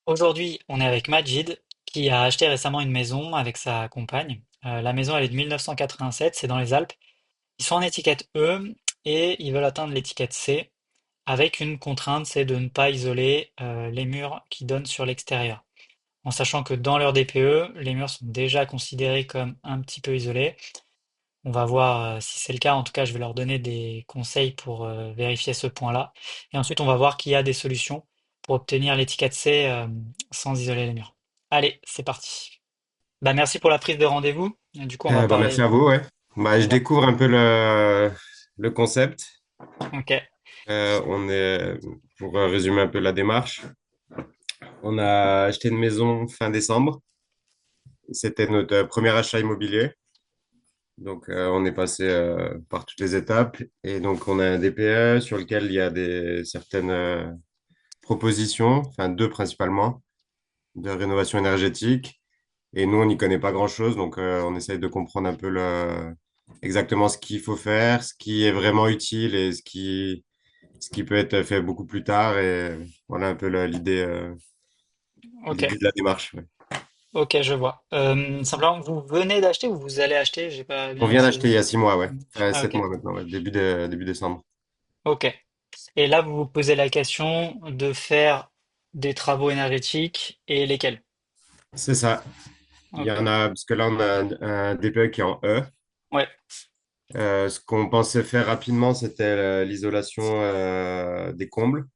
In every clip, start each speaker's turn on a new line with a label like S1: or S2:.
S1: Aujourd'hui, on est avec Majid qui a acheté récemment une maison avec sa compagne. La maison, elle est de 1987, c'est dans les Alpes. Ils sont en étiquette E et ils veulent atteindre l'étiquette C avec une contrainte, c'est de ne pas isoler les murs qui donnent sur l'extérieur. En sachant que dans leur DPE, les murs sont déjà considérés comme un petit peu isolés. On va voir si c'est le cas. En tout cas, je vais leur donner des conseils pour vérifier ce point-là. Et ensuite, on va voir qu'il y a des solutions pour obtenir l'étiquette C sans isoler les murs. Allez, c'est parti. Bah, merci pour la prise de rendez-vous. Et du coup, on va
S2: Merci
S1: parler.
S2: à vous, ouais. Je
S1: On va.
S2: découvre un peu le concept.
S1: Ok.
S2: Pour résumer un peu la démarche, on a acheté une maison fin décembre. C'était notre premier achat immobilier. Donc, on est passé par toutes les étapes. Et donc, on a un DPE sur lequel il y a certaines propositions, enfin deux principalement, de rénovation énergétique. Et nous, on n'y connaît pas grand-chose. Donc, on essaye de comprendre un peu exactement ce qu'il faut faire, ce qui est vraiment utile et ce qui peut être fait beaucoup plus tard. Et voilà un peu
S1: Ok.
S2: l'idée de la démarche. Ouais.
S1: Ok, je vois. Simplement, vous venez d'acheter ou vous allez acheter? J'ai pas
S2: On
S1: bien
S2: vient d'acheter il
S1: saisi.
S2: y a 6 mois, ouais. Enfin,
S1: Ah,
S2: 7
S1: ok.
S2: mois maintenant, ouais. Début décembre.
S1: Ok. Et là, vous vous posez la question de faire des travaux énergétiques et lesquels?
S2: C'est ça. Il y
S1: Ok.
S2: en a, parce que là, on a un DPE qui est en E.
S1: Ouais.
S2: Ce qu'on pensait faire rapidement, c'était l'isolation des combles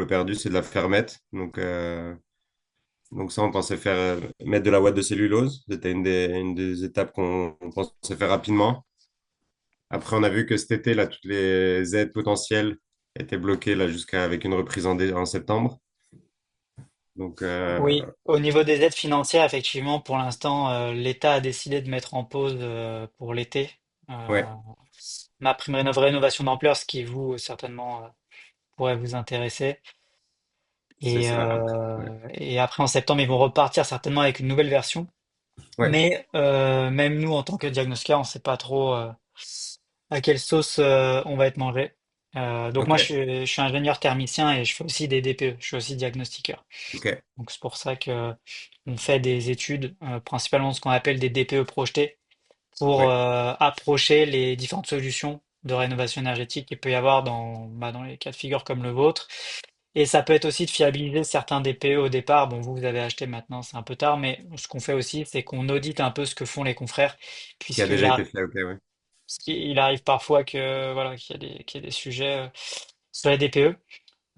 S2: perdus, c'est de la fermette. Donc ça, on pensait mettre de la ouate de cellulose. C'était une des étapes qu'on pensait faire rapidement. Après, on a vu que cet été, là, toutes les aides potentielles étaient bloquées là, jusqu'à avec une reprise en septembre. Donc,
S1: Oui, au niveau des aides financières, effectivement, pour l'instant, l'État a décidé de mettre en pause pour l'été
S2: ouais,
S1: ma prime rénovation d'ampleur, ce qui vous certainement pourrait vous intéresser.
S2: c'est
S1: Et,
S2: ça.
S1: et après, en septembre, ils vont repartir certainement avec une nouvelle version.
S2: Ouais,
S1: Mais même nous, en tant que diagnostiqueurs, on ne sait pas trop à quelle sauce on va être mangé. Donc moi,
S2: ok,
S1: je suis ingénieur thermicien et je fais aussi des DPE, je suis aussi diagnostiqueur.
S2: ok,
S1: Donc c'est pour ça que on fait des études, principalement ce qu'on appelle des DPE projetés, pour
S2: ouais,
S1: approcher les différentes solutions de rénovation énergétique qu'il peut y avoir dans les cas de figure comme le vôtre. Et ça peut être aussi de fiabiliser certains DPE au départ. Bon, vous avez acheté maintenant, c'est un peu tard, mais ce qu'on fait aussi, c'est qu'on audite un peu ce que font les confrères,
S2: qui a
S1: puisqu'il
S2: déjà été
S1: a,
S2: fait, ok, ouais,
S1: il arrive parfois que voilà, qu'il y ait des sujets sur les DPE.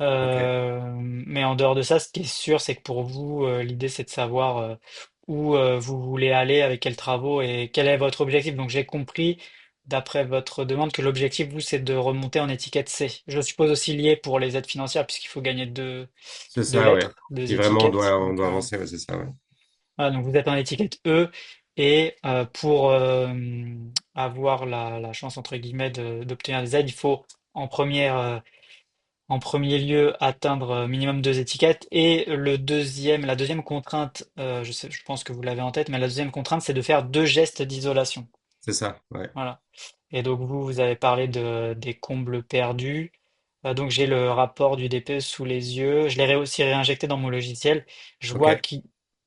S2: ok.
S1: Mais en dehors de ça, ce qui est sûr, c'est que pour vous, l'idée, c'est de savoir où vous voulez aller, avec quels travaux et quel est votre objectif. Donc, j'ai compris, d'après votre demande, que l'objectif, vous, c'est de remonter en étiquette C. Je suppose aussi lié pour les aides financières, puisqu'il faut gagner
S2: C'est
S1: deux
S2: ça, ouais.
S1: lettres, deux
S2: Si vraiment
S1: étiquettes.
S2: on
S1: Donc,
S2: doit avancer, ouais, c'est ça, ouais.
S1: voilà, donc vous êtes en étiquette E. Et pour avoir la chance, entre guillemets, d'obtenir des aides, il faut en premier lieu, atteindre minimum deux étiquettes. Et la deuxième contrainte, je pense que vous l'avez en tête, mais la deuxième contrainte, c'est de faire deux gestes d'isolation.
S2: C'est ça, ouais.
S1: Voilà. Et donc vous avez parlé des combles perdus. Donc j'ai le rapport du DPE sous les yeux. Je l'ai aussi réinjecté dans mon logiciel. Je vois
S2: Ok.
S1: que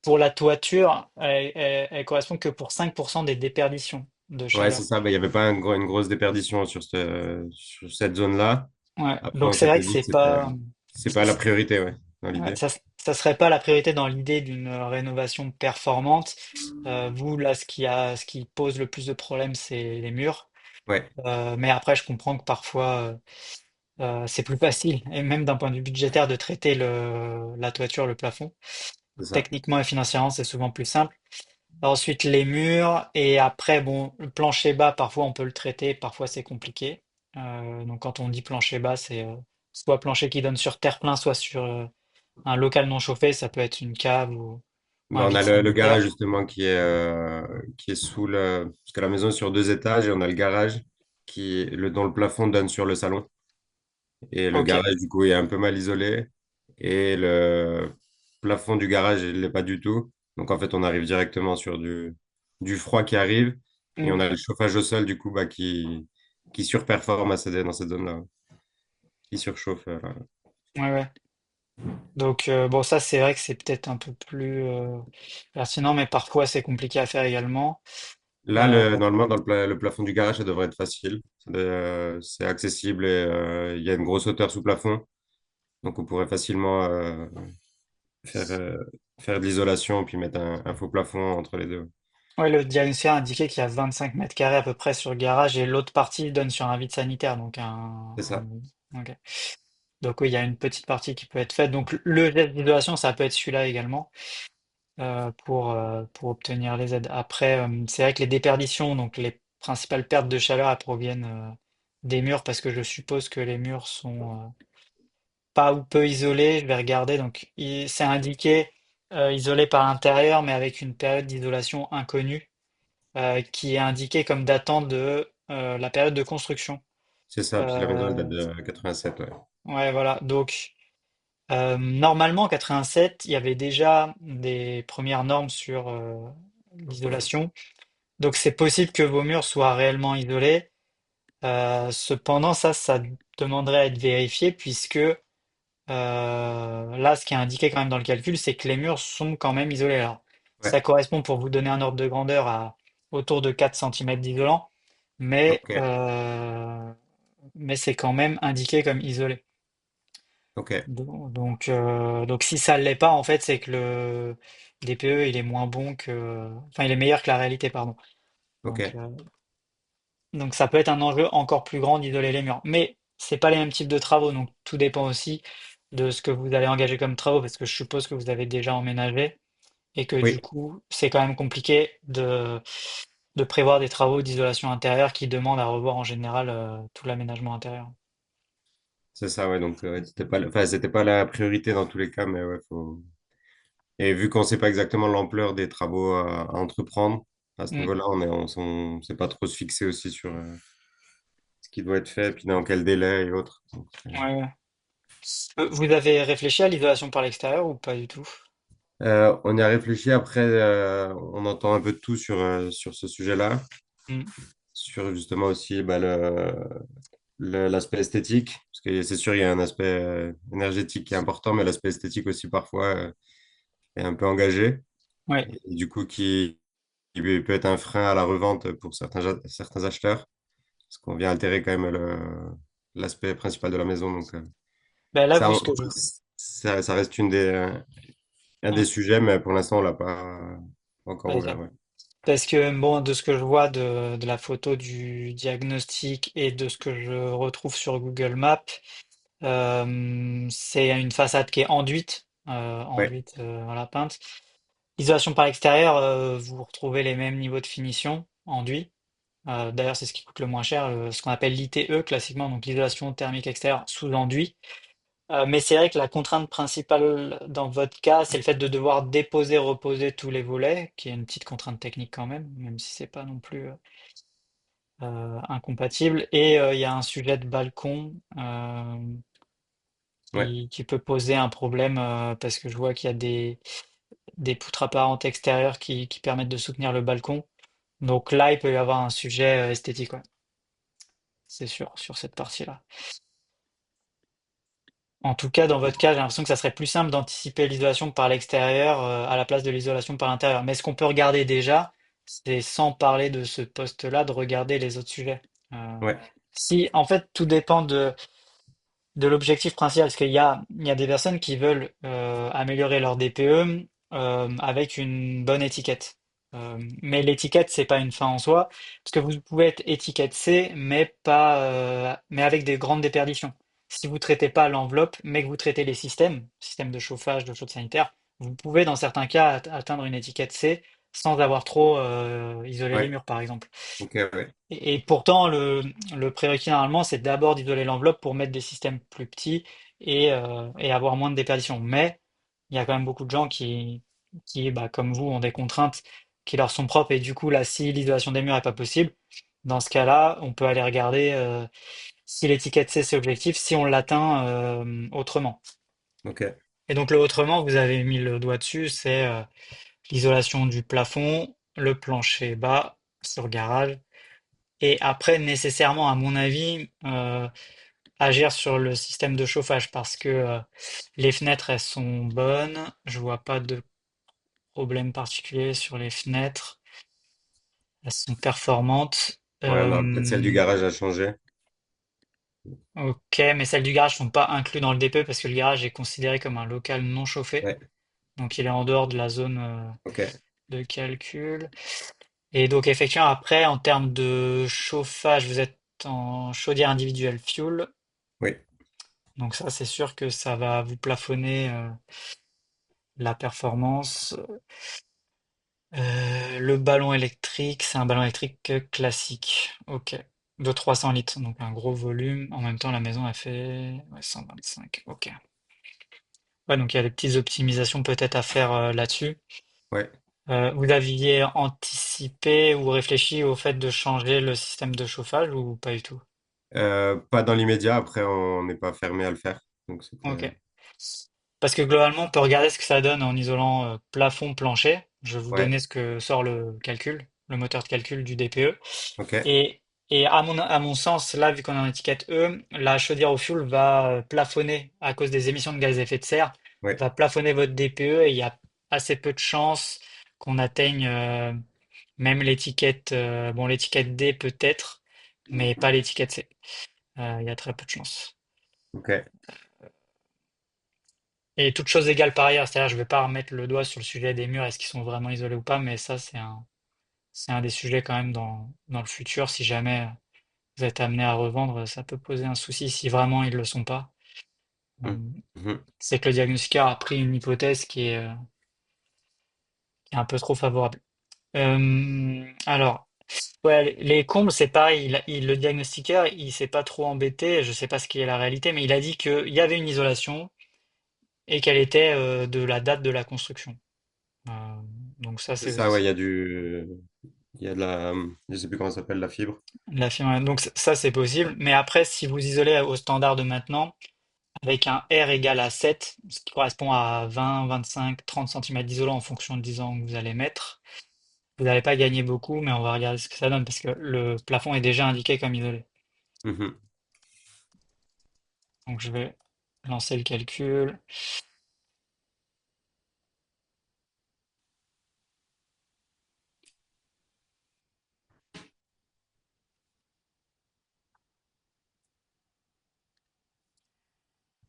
S1: pour la toiture, elle correspond que pour 5% des déperditions de
S2: Ouais, c'est
S1: chaleur.
S2: ça. Il n'y avait pas une grosse déperdition sur cette zone-là.
S1: Ouais.
S2: Après,
S1: Donc
S2: on
S1: c'est vrai
S2: s'était
S1: que
S2: dit que c'est pas la priorité, ouais, dans
S1: ouais,
S2: l'idée.
S1: ça serait pas la priorité dans l'idée d'une rénovation performante. Vous, là, ce qui pose le plus de problèmes, c'est les murs.
S2: Ouais,
S1: Mais après, je comprends que parfois, c'est plus facile, et même d'un point de vue budgétaire, de traiter la toiture, le plafond.
S2: c'est ça.
S1: Techniquement et financièrement, c'est souvent plus simple. Ensuite, les murs, et après, bon, le plancher bas, parfois on peut le traiter, parfois c'est compliqué. Donc quand on dit plancher bas, c'est soit plancher qui donne sur terre-plein, soit sur un local non chauffé, ça peut être une cave ou un
S2: On
S1: vide
S2: a le garage
S1: sanitaire.
S2: justement qui est parce que la maison est sur 2 étages et on a le garage dont le plafond donne sur le salon. Et le
S1: Ok.
S2: garage, du coup, est un peu mal isolé. Et le plafond du garage, il l'est pas du tout. Donc, en fait, on arrive directement sur du froid qui arrive. Et
S1: Hmm.
S2: on a le chauffage au sol, du coup, qui surperforme dans cette zone-là. Qui surchauffe.
S1: Ouais, ouais. Donc bon, ça c'est vrai que c'est peut-être un peu plus pertinent, mais parfois c'est compliqué à faire également.
S2: Là,
S1: Euh,
S2: normalement, dans le plafond du garage, ça devrait être facile. C'est accessible et il y a une grosse hauteur sous plafond. Donc, on pourrait facilement faire, faire de l'isolation puis mettre un faux plafond entre les deux.
S1: ouais, le diagnostic a indiqué qu'il y a 25 mètres carrés à peu près sur le garage et l'autre partie donne sur un vide sanitaire, donc
S2: C'est ça.
S1: ok. Donc oui, il y a une petite partie qui peut être faite. Donc le geste d'isolation, ça peut être celui-là également pour obtenir les aides. Après, c'est vrai que les déperditions, donc les principales pertes de chaleur, elles proviennent des murs parce que je suppose que les murs sont pas ou peu isolé, je vais regarder. Donc, c'est indiqué isolé par l'intérieur, mais avec une période d'isolation inconnue, qui est indiquée comme datant de la période de construction.
S2: C'est ça. Puis la maison, elle date
S1: Euh,
S2: de 87, ouais.
S1: ouais, voilà. Donc, normalement, en 87, il y avait déjà des premières normes sur l'isolation. Donc, c'est possible que vos murs soient réellement isolés. Cependant, ça demanderait à être vérifié puisque là, ce qui est indiqué quand même dans le calcul, c'est que les murs sont quand même isolés. Alors,
S2: Ouais.
S1: ça correspond, pour vous donner un ordre de grandeur, à autour de 4 centimètres d'isolant, mais,
S2: Ok.
S1: euh, mais c'est quand même indiqué comme isolé.
S2: Ok.
S1: Donc si ça ne l'est pas, en fait, c'est que le DPE, il est moins bon que... Enfin, il est meilleur que la réalité, pardon. Donc,
S2: Ok.
S1: euh, donc ça peut être un enjeu encore plus grand d'isoler les murs. Mais c'est pas les mêmes types de travaux, donc tout dépend aussi de ce que vous allez engager comme travaux, parce que je suppose que vous avez déjà emménagé et que du
S2: Oui.
S1: coup, c'est quand même compliqué de prévoir des travaux d'isolation intérieure qui demandent à revoir en général tout l'aménagement intérieur.
S2: C'est ça, ouais. Donc, ouais, enfin, c'était pas la priorité dans tous les cas, mais ouais, faut. Et vu qu'on sait pas exactement l'ampleur des travaux à entreprendre, à ce
S1: Mm.
S2: niveau-là, on sait pas trop se fixer aussi sur ce qui doit être fait, puis dans quel délai et autres. Donc,
S1: Ouais, ouais. Vous avez réfléchi à l'isolation par l'extérieur ou pas du tout?
S2: on y a réfléchi. Après, on entend un peu de tout sur ce sujet-là,
S1: Mm.
S2: sur justement aussi bah, l'aspect esthétique, parce que c'est sûr, il y a un aspect énergétique qui est important, mais l'aspect esthétique aussi parfois est un peu engagé,
S1: Ouais.
S2: et du coup qui peut être un frein à la revente pour certains acheteurs, parce qu'on vient altérer quand même l'aspect principal de la maison. Donc,
S1: Ben là,
S2: ça,
S1: vous, ce que je...
S2: ça reste un des
S1: Ouais,
S2: sujets, mais pour l'instant, on l'a pas encore
S1: vas-y.
S2: ouvert. Ouais.
S1: Parce que, bon, de ce que je vois de la photo du diagnostic et de ce que je retrouve sur Google Maps, c'est une façade qui est enduite,
S2: Ouais.
S1: voilà, peinte. Isolation par l'extérieur, vous retrouvez les mêmes niveaux de finition enduit. D'ailleurs, c'est ce qui coûte le moins cher, ce qu'on appelle l'ITE classiquement, donc l'isolation thermique extérieure sous enduit. Mais c'est vrai que la contrainte principale dans votre cas, c'est le fait de devoir déposer, reposer tous les volets, qui est une petite contrainte technique quand même, même si c'est pas non plus incompatible. Et il y a un sujet de balcon
S2: Ouais.
S1: qui peut poser un problème parce que je vois qu'il y a des poutres apparentes extérieures qui permettent de soutenir le balcon. Donc là, il peut y avoir un sujet esthétique, ouais, c'est sûr, sur cette partie-là. En tout cas, dans votre cas, j'ai l'impression que ça serait plus simple d'anticiper l'isolation par l'extérieur à la place de l'isolation par l'intérieur. Mais ce qu'on peut regarder déjà, c'est sans parler de ce poste-là, de regarder les autres sujets. Euh,
S2: Ouais.
S1: si, en fait, tout dépend de l'objectif principal, parce il y a des personnes qui veulent améliorer leur DPE avec une bonne étiquette. Mais l'étiquette, c'est pas une fin en soi, parce que vous pouvez être étiquette C, mais pas, mais avec des grandes déperditions. Si vous traitez pas l'enveloppe, mais que vous traitez les systèmes de chauffage, de chaude sanitaire, vous pouvez dans certains cas atteindre une étiquette C sans avoir trop isolé les
S2: Ouais.
S1: murs, par exemple.
S2: Ok, ouais.
S1: Et pourtant, le prérequis normalement, c'est d'abord d'isoler l'enveloppe pour mettre des systèmes plus petits et avoir moins de déperdition. Mais il y a quand même beaucoup de gens qui bah, comme vous, ont des contraintes qui leur sont propres. Et du coup, là, si l'isolation des murs n'est pas possible, dans ce cas-là, on peut aller regarder si l'étiquette C, c'est objectif, si on l'atteint autrement.
S2: Ok.
S1: Et donc, le autrement, vous avez mis le doigt dessus, c'est l'isolation du plafond, le plancher bas sur garage. Et après, nécessairement, à mon avis, agir sur le système de chauffage parce que les fenêtres, elles sont bonnes. Je vois pas de problème particulier sur les fenêtres. Elles sont performantes.
S2: Ouais, bah, peut-être celle du garage a changé.
S1: Ok, mais celles du garage sont pas inclus dans le DPE parce que le garage est considéré comme un local non chauffé.
S2: Ouais,
S1: Donc il est en dehors de la zone
S2: ok.
S1: de calcul. Et donc effectivement, après, en termes de chauffage, vous êtes en chaudière individuelle fuel.
S2: Oui.
S1: Donc ça, c'est sûr que ça va vous plafonner la performance. Le ballon électrique, c'est un ballon électrique classique. Ok. De 300 litres, donc un gros volume. En même temps, la maison a fait ouais, 125. Ok. Ouais, donc il y a des petites optimisations peut-être à faire là-dessus.
S2: Ouais.
S1: Vous aviez anticipé ou réfléchi au fait de changer le système de chauffage ou pas du tout?
S2: Pas dans l'immédiat, après, on n'est pas fermé à le faire. Donc, c'était.
S1: Ok. Parce que globalement, on peut regarder ce que ça donne en isolant plafond-plancher. Je vais vous
S2: Ouais,
S1: donner ce que sort le calcul, le moteur de calcul du DPE.
S2: ok.
S1: Et, et à mon sens, là, vu qu'on est en étiquette E, la chaudière au fioul va plafonner, à cause des émissions de gaz à effet de serre,
S2: Ouais,
S1: va plafonner votre DPE et il y a assez peu de chances qu'on atteigne même l'étiquette, bon, l'étiquette D peut-être, mais pas l'étiquette C. Il y a très peu de chances.
S2: ok.
S1: Et toute chose égale par ailleurs, c'est-à-dire je vais pas remettre le doigt sur le sujet des murs, est-ce qu'ils sont vraiment isolés ou pas, mais ça c'est un des sujets quand même dans le futur. Si jamais vous êtes amené à revendre, ça peut poser un souci si vraiment ils le sont pas. Euh,
S2: Mhm.
S1: c'est que le diagnostiqueur a pris une hypothèse qui est un peu trop favorable. Alors, ouais, les combles, c'est pareil. Le diagnostiqueur, il s'est pas trop embêté. Je sais pas ce qui est la réalité, mais il a dit qu'il y avait une isolation et qu'elle était de la date de la construction. Euh, donc ça,
S2: C'est
S1: c'est
S2: ça, ouais, il y a de la, je sais plus comment ça s'appelle, la fibre.
S1: la firme. Donc ça, c'est possible. Mais après, si vous isolez au standard de maintenant, avec un R égal à 7, ce qui correspond à 20, 25, 30 cm d'isolant en fonction de l'isolant que vous allez mettre, vous n'allez pas gagner beaucoup, mais on va regarder ce que ça donne parce que le plafond est déjà indiqué comme isolé.
S2: Mhm.
S1: Donc je vais lancer le calcul.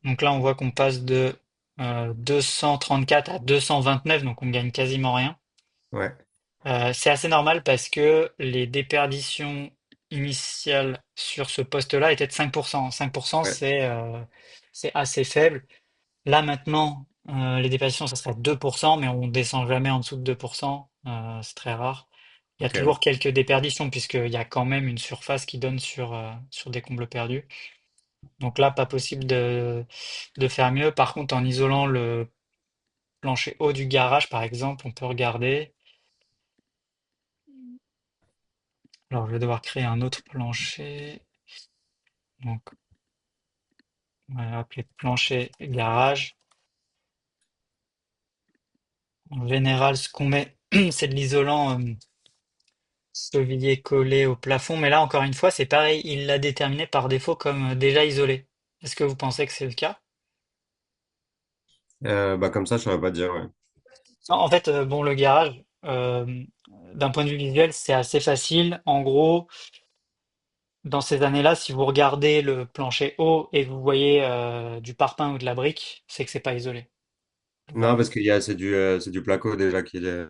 S1: Donc là, on voit qu'on passe de 234 à 229, donc on gagne quasiment rien.
S2: Ouais,
S1: C'est assez normal parce que les déperditions initiales sur ce poste-là étaient de 5%. 5%,
S2: ouais,
S1: c'est assez faible. Là maintenant, les déperditions, ça serait 2%, mais on descend jamais en dessous de 2%. C'est très rare. Il y a
S2: ok, ouais.
S1: toujours quelques déperditions puisqu'il y a quand même une surface qui donne sur des combles perdus. Donc là, pas possible de faire mieux. Par contre, en isolant le plancher haut du garage, par exemple, on peut regarder. Alors, je vais devoir créer un autre plancher. Donc, on va appeler plancher garage. En général, ce qu'on met, c'est de l'isolant chevillé collé au plafond. Mais là, encore une fois, c'est pareil. Il l'a déterminé par défaut comme déjà isolé. Est-ce que vous pensez que c'est le cas?
S2: Bah, comme ça, je saurais pas dire, ouais.
S1: Non, en fait, bon, le garage, d'un point de vue visuel, c'est assez facile. En gros, dans ces années-là, si vous regardez le plancher haut et que vous voyez du parpaing ou de la brique, c'est que c'est pas isolé.
S2: Non,
S1: Voilà.
S2: parce c'est du placo déjà qui est,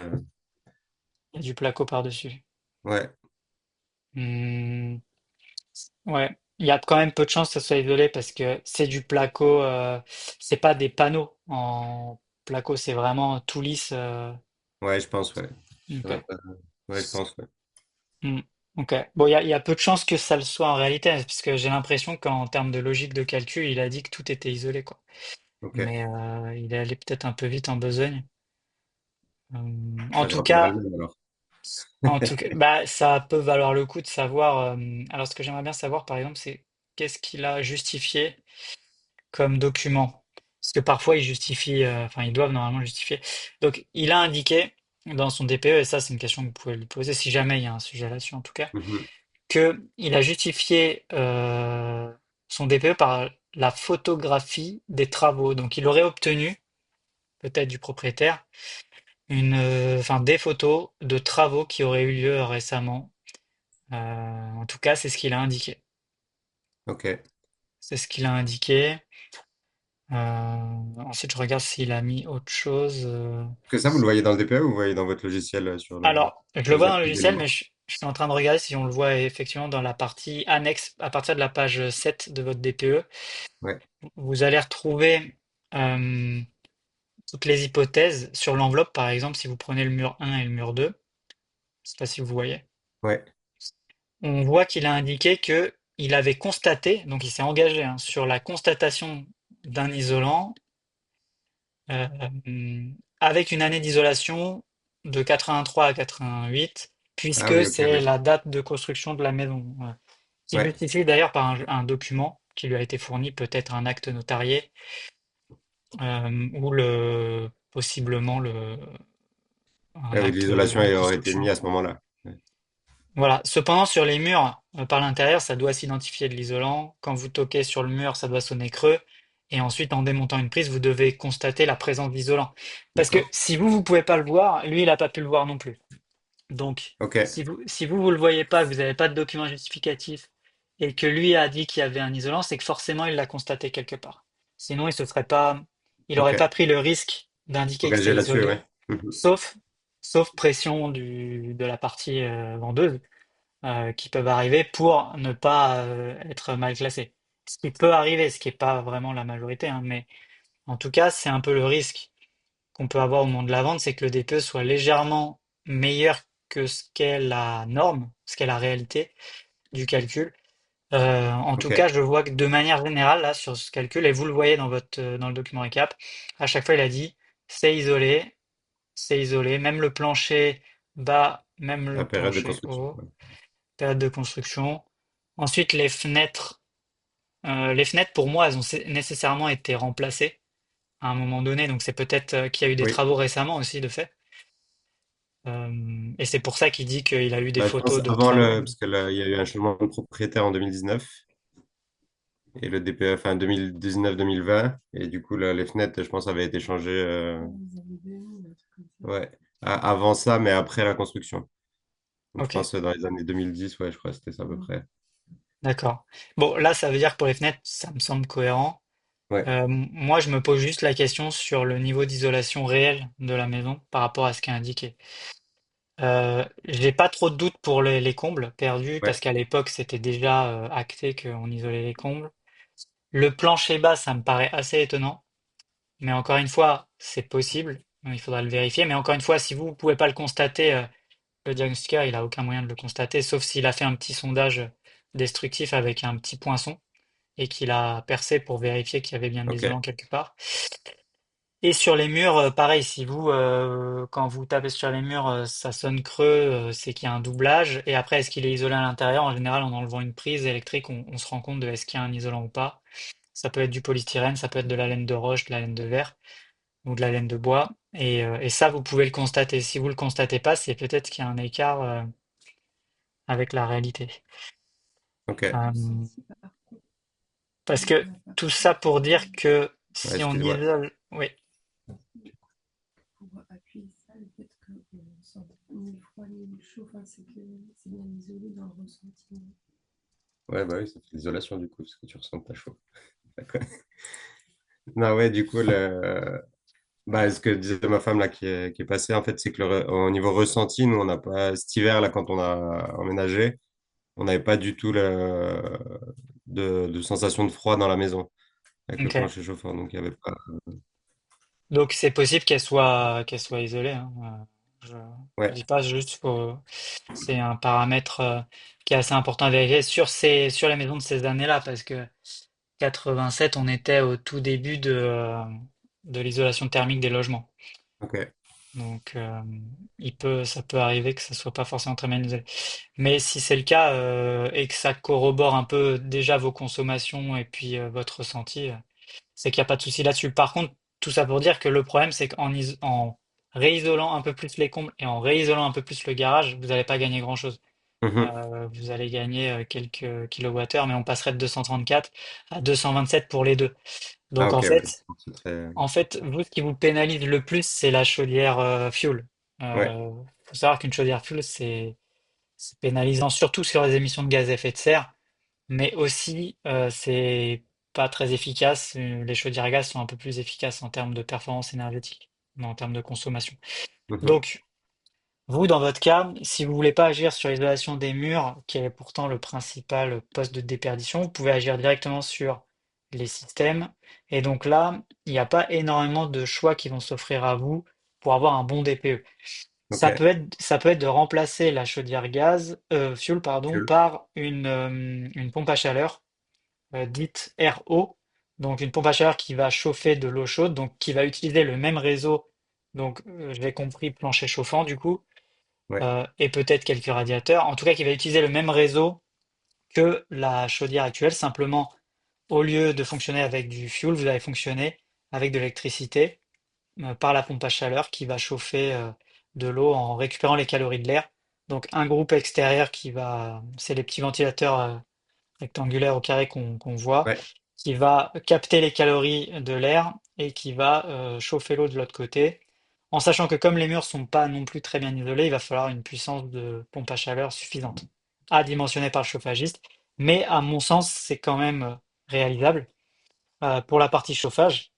S1: Il y a du placo par-dessus.
S2: ouais,
S1: Hmm, ouais. Il y a quand même peu de chances que ça soit isolé parce que c'est du placo, c'est pas des panneaux en placo, c'est vraiment tout lisse.
S2: ouais, je pense, ouais.
S1: Ok.
S2: Ouais, je pense, ouais.
S1: Hmm, ok. Bon, il y a peu de chances que ça le soit en réalité, parce que j'ai l'impression qu'en termes de logique de calcul, il a dit que tout était isolé, quoi.
S2: Ok.
S1: Mais il est allé peut-être un peu vite en besogne. En
S2: Bah,
S1: tout
S2: j'aurais pas mal
S1: cas,
S2: même alors.
S1: bah, ça peut valoir le coup de savoir. Alors, ce que j'aimerais bien savoir, par exemple, c'est qu'est-ce qu'il a justifié comme document. Parce que parfois, ils justifient, enfin, ils doivent normalement justifier. Donc, il a indiqué dans son DPE, et ça, c'est une question que vous pouvez lui poser si jamais il y a un sujet là-dessus, en tout cas,
S2: Mhm.
S1: que il a justifié. son DPE par la photographie des travaux. Donc il aurait obtenu, peut-être du propriétaire, enfin des photos de travaux qui auraient eu lieu récemment. En tout cas, c'est ce qu'il a indiqué.
S2: Ok.
S1: C'est ce qu'il a indiqué. Ensuite, je regarde s'il a mis autre chose.
S2: Que ça, vous le voyez dans le DPE ou vous le voyez dans votre logiciel sur le...
S1: Alors, je le
S2: Quand vous
S1: vois dans le
S2: activez
S1: logiciel,
S2: les...
S1: mais je suis en train de regarder si on le voit effectivement dans la partie annexe à partir de la page 7 de votre DPE.
S2: Ouais,
S1: Vous allez retrouver euh, toutes les hypothèses sur l'enveloppe, par exemple, si vous prenez le mur 1 et le mur 2. Je sais pas si vous voyez.
S2: ouais.
S1: On voit qu'il a indiqué que il avait constaté, donc il s'est engagé hein, sur la constatation d'un isolant euh, avec une année d'isolation de 83 à 88,
S2: Ah
S1: puisque
S2: oui, ok,
S1: c'est
S2: oui.
S1: la date de construction de la maison, qui
S2: Ouais,
S1: justifie d'ailleurs par un document qui lui a été fourni, peut-être un acte notarié, ou possiblement un
S2: ah oui,
S1: acte
S2: l'isolation
S1: de
S2: aurait été
S1: construction.
S2: mise à ce moment-là. Ouais.
S1: Voilà. Cependant, sur les murs, par l'intérieur, ça doit s'identifier de l'isolant. Quand vous toquez sur le mur, ça doit sonner creux. Et ensuite, en démontant une prise, vous devez constater la présence d'isolant. Parce que
S2: D'accord.
S1: si vous pouvez pas le voir, lui, il n'a pas pu le voir non plus. Donc,
S2: Ok,
S1: si vous le voyez pas, que vous n'avez pas de document justificatif, et que lui a dit qu'il y avait un isolant, c'est que forcément, il l'a constaté quelque part. Sinon, il n'aurait pas
S2: ok.
S1: pris le risque d'indiquer que
S2: Engagé
S1: c'était
S2: là-dessus,
S1: isolé,
S2: ouais. Mhm.
S1: sauf, sauf pression de la partie vendeuse qui peuvent arriver pour ne pas être mal classés. Ce qui peut arriver, ce qui n'est pas vraiment la majorité, hein, mais en tout cas, c'est un peu le risque qu'on peut avoir au moment de la vente, c'est que le DPE soit légèrement meilleur que ce qu'est la norme, ce qu'est la réalité du calcul. En tout cas,
S2: Ok,
S1: je vois que de manière générale, là, sur ce calcul, et vous le voyez dans le document récap, à chaque fois, il a dit c'est isolé, même le plancher bas, même
S2: la
S1: le
S2: période de
S1: plancher
S2: construction.
S1: haut,
S2: Ouais.
S1: période de construction. Ensuite, les fenêtres, pour moi, elles ont nécessairement été remplacées à un moment donné, donc c'est peut-être qu'il y a eu des
S2: Oui,
S1: travaux récemment aussi, de fait. Et c'est pour ça qu'il dit qu'il a eu des
S2: bah, je pense
S1: photos de
S2: avant
S1: travaux.
S2: le... Parce que là, il y a eu un changement de propriétaire en 2019 et le DPE, enfin 2019-2020. Et du coup, là, les fenêtres, je pense, avaient été changées ouais. Avant ça, mais après la construction. Donc je
S1: Ok,
S2: pense dans les années 2010, ouais, je crois que c'était ça à peu près.
S1: d'accord. Bon, là, ça veut dire que pour les fenêtres, ça me semble cohérent.
S2: Ouais,
S1: Moi, je me pose juste la question sur le niveau d'isolation réel de la maison par rapport à ce qui est indiqué. J'ai pas trop de doutes pour les combles perdus parce
S2: ouais,
S1: qu'à l'époque, c'était déjà acté qu'on isolait les combles. Le plancher bas, ça me paraît assez étonnant. Mais encore une fois, c'est possible. Il faudra le vérifier. Mais encore une fois, si vous ne pouvez pas le constater, le diagnostiqueur, il a aucun moyen de le constater, sauf s'il a fait un petit sondage destructif avec un petit poinçon et qu'il a percé pour vérifier qu'il y avait bien de
S2: ok,
S1: l'isolant quelque part. Et sur les murs, pareil, si vous, quand vous tapez sur les murs, ça sonne creux, c'est qu'il y a un doublage. Et après, est-ce qu'il est isolé à l'intérieur? En général, en enlevant une prise électrique, on se rend compte de est-ce qu'il y a un isolant ou pas. Ça peut être du polystyrène, ça peut être de la laine de roche, de la laine de verre ou de la laine de bois. Et ça, vous pouvez le constater. Si vous le constatez pas, c'est peut-être qu'il y a un écart avec la réalité.
S2: ok.
S1: Euh, Parce que tout ça pour dire que
S2: Ouais,
S1: si on
S2: excuse-moi.
S1: isole, oui,
S2: Ouais, bah oui, ça fait l'isolation du coup, parce que tu ressens pas chaud. D'accord. Non, ouais, du coup, bah, ce que disait ma femme là qui est passée, en fait, c'est que au niveau ressenti, nous, on n'a pas, cet hiver là, quand on a emménagé, on n'avait pas du tout de sensation de froid dans la maison avec le
S1: ok.
S2: plancher chauffant. Donc, il y avait pas.
S1: Donc c'est possible qu'elle soit isolée, hein. Je, je
S2: Ouais,
S1: dis pas juste c'est un paramètre qui est assez important à vérifier sur les maisons de ces années-là parce que 87, on était au tout début de l'isolation thermique des logements.
S2: ok,
S1: Donc, ça peut arriver que ça soit pas forcément très bien isolé. Mais si c'est le cas et que ça corrobore un peu déjà vos consommations et puis votre ressenti, c'est qu'il n'y a pas de souci là-dessus. Par contre, tout ça pour dire que le problème, c'est qu'en réisolant un peu plus les combles et en réisolant un peu plus le garage, vous n'allez pas gagner grand-chose.
S2: Mhm.
S1: Vous allez gagner quelques kilowattheures, mais on passerait de 234 à 227 pour les deux.
S2: Ah,
S1: Donc
S2: ok, oui. C'est très...
S1: vous, ce qui vous pénalise le plus, c'est la chaudière fuel.
S2: Ouais.
S1: Faut savoir qu'une chaudière fuel, c'est pénalisant surtout sur les émissions de gaz à effet de serre, mais aussi c'est pas très efficace. Les chaudières à gaz sont un peu plus efficaces en termes de performance énergétique, mais en termes de consommation.
S2: Mhm.
S1: Donc, vous, dans votre cas, si vous voulez pas agir sur l'isolation des murs, qui est pourtant le principal poste de déperdition, vous pouvez agir directement sur les systèmes. Et donc là, il n'y a pas énormément de choix qui vont s'offrir à vous pour avoir un bon DPE.
S2: Ok.
S1: Ça peut être de remplacer la chaudière fuel, pardon,
S2: Cool.
S1: par une pompe à chaleur dite RO. Donc une pompe à chaleur qui va chauffer de l'eau chaude, donc qui va utiliser le même réseau. Donc j'ai compris plancher chauffant du coup
S2: Ouais.
S1: et peut-être quelques radiateurs. En tout cas, qui va utiliser le même réseau que la chaudière actuelle. Simplement, au lieu de fonctionner avec du fuel, vous allez fonctionner avec de l'électricité par la pompe à chaleur qui va chauffer de l'eau en récupérant les calories de l'air. Donc un groupe extérieur c'est les petits ventilateurs rectangulaires au carré qu'on voit,
S2: Ouais.
S1: qui va capter les calories de l'air et qui va chauffer l'eau de l'autre côté. En sachant que comme les murs sont pas non plus très bien isolés, il va falloir une puissance de pompe à chaleur suffisante à dimensionner par le chauffagiste. Mais à mon sens, c'est quand même réalisable pour la partie chauffage.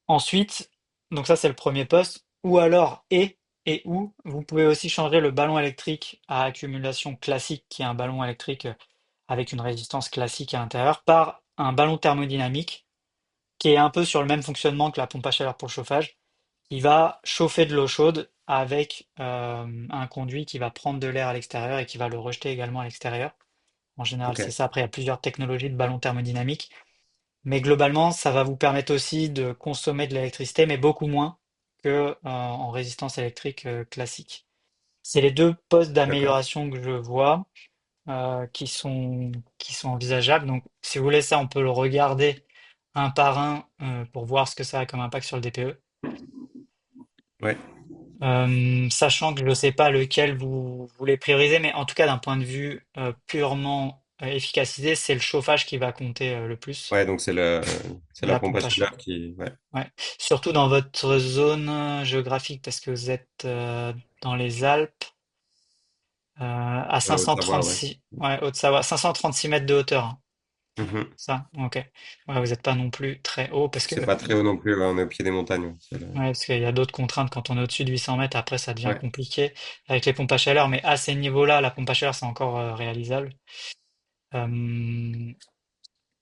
S1: Ensuite, donc ça c'est le premier poste, ou alors et ou vous pouvez aussi changer le ballon électrique à accumulation classique, qui est un ballon électrique avec une résistance classique à l'intérieur, par un ballon thermodynamique qui est un peu sur le même fonctionnement que la pompe à chaleur pour le chauffage, qui va chauffer de l'eau chaude avec un conduit qui va prendre de l'air à l'extérieur et qui va le rejeter également à l'extérieur. En général, c'est
S2: Ok.
S1: ça. Après, il y a plusieurs technologies de ballon thermodynamique. Mais globalement, ça va vous permettre aussi de consommer de l'électricité, mais beaucoup moins que en résistance électrique classique. C'est les deux postes
S2: D'accord.
S1: d'amélioration que je vois qui sont envisageables. Donc, si vous voulez ça, on peut le regarder un par un pour voir ce que ça a comme impact sur le DPE.
S2: Ouais.
S1: Sachant que je ne sais pas lequel vous voulez prioriser, mais en tout cas d'un point de vue purement efficacité, c'est le chauffage qui va compter le plus,
S2: Ouais, donc c'est la
S1: la
S2: pompe
S1: pompe
S2: à
S1: à
S2: chaleur
S1: chaleur.
S2: qui... Ouais.
S1: Ouais. Surtout dans votre zone géographique, parce que vous êtes dans les Alpes, à
S2: Haute-Savoie, ouais.
S1: 536, ouais, Haute-Savoie, 536 mètres de hauteur, hein.
S2: Mhm.
S1: Ça, ok. Ouais, vous n'êtes pas non plus très haut,
S2: C'est pas très haut non plus, ouais, on est au pied des montagnes. Ouais.
S1: ouais, parce qu'il y a d'autres contraintes quand on est au-dessus de 800 mètres, après ça devient
S2: Ouais.
S1: compliqué avec les pompes à chaleur, mais à ces niveaux-là, la pompe à chaleur, c'est encore réalisable. Euh,